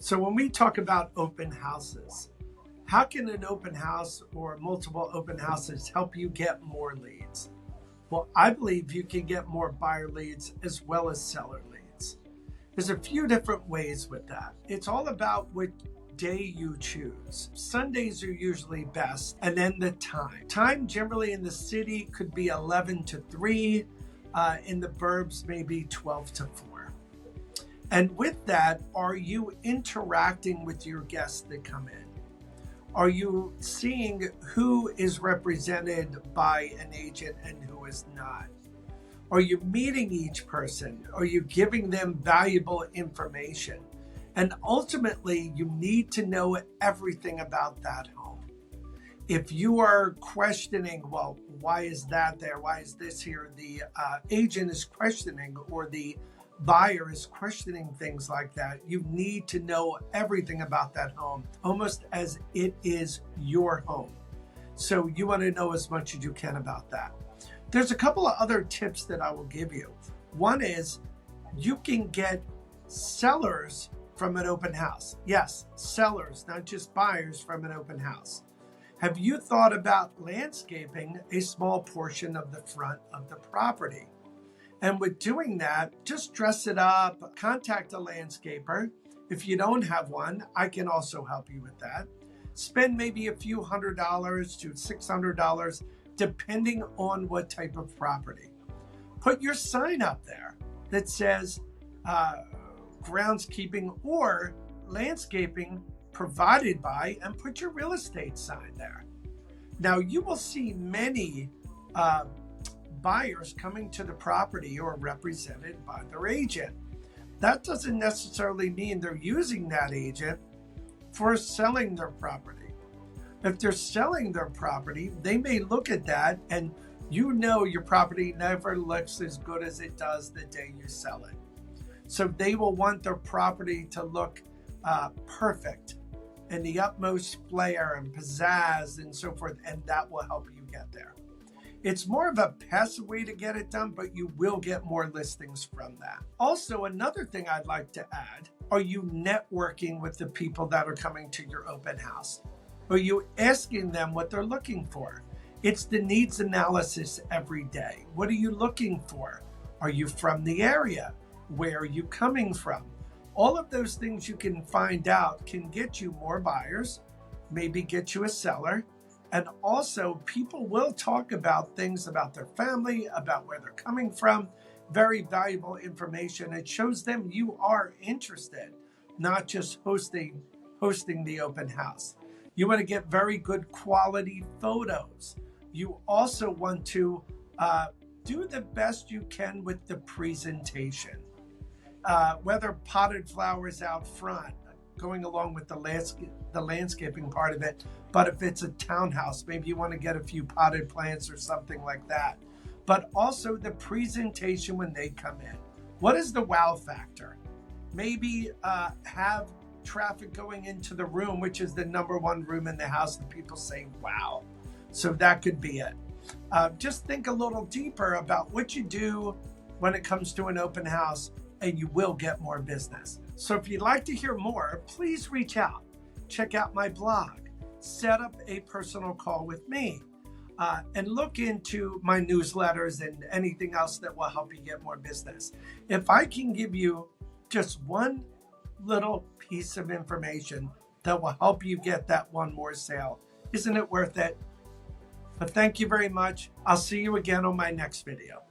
So when we talk about open houses, how can an open house or multiple open houses help you get more leads? Well, I believe you can get more buyer leads as well as seller leads. There's a few different ways with that. It's all about what day you choose. Sundays are usually best, and then the time. Time generally in the city could be 11 to 3, in the burbs maybe 12 to 4. And with that, are you interacting with your guests that come in? Are you seeing who is represented by an agent and who is not? Are you meeting each person? Are you giving them valuable information? And ultimately, you need to know everything about that home. If you are questioning, well, why is that there? Why is this here? The agent is questioning, or the buyer is questioning things like that. You need to know everything about that home, almost as it is your home. So you want to know as much as you can about that. There's a couple of other tips that I will give you. One is you can get sellers from an open house. Yes, sellers, not just buyers from an open house. Have you thought about landscaping a small portion of the front of the property? And with doing that, just dress it up, contact a landscaper. If you don't have one, I can also help you with that. Spend maybe a few $100 to $600, depending on what type of property. Put your sign up there that says groundskeeping or landscaping provided by, and put your real estate sign there. Now, you will see many buyers coming to the property or represented by their agent. That doesn't necessarily mean they're using that agent for selling their property. If they're selling their property, they may look at that, and you know your property never looks as good as it does the day you sell it. So they will want their property to look perfect and the utmost flair and pizzazz and so forth, and that will help you get there. It's more of a passive way to get it done, but you will get more listings from that. Also, another thing I'd like to add, are you networking with the people that are coming to your open house? Are you asking them what they're looking for? It's the needs analysis every day. What are you looking for? Are you from the area? Where are you coming from? All of those things you can find out can get you more buyers, maybe get you a seller. And also, people will talk about things about their family, about where they're coming from. Very valuable information. It shows them you are interested, not just hosting the open house. You want to get very good quality photos. You also want to do the best you can with the presentation. Whether potted flowers out front, going along with the landscaping part of it. But if it's a townhouse, maybe you want to get a few potted plants or something like that. But also the presentation when they come in. What is the wow factor? Maybe have traffic going into the room, which is the number one room in the house, and people say, wow. So that could be it. Just think a little deeper about what you do when it comes to an open house, and you will get more business. So if you'd like to hear more, please reach out. Check out my blog. Set up a personal call with me. And look into my newsletters and anything else that will help you get more business. If I can give you just one little piece of information that will help you get that one more sale, isn't it worth it? But thank you very much. I'll see you again on my next video.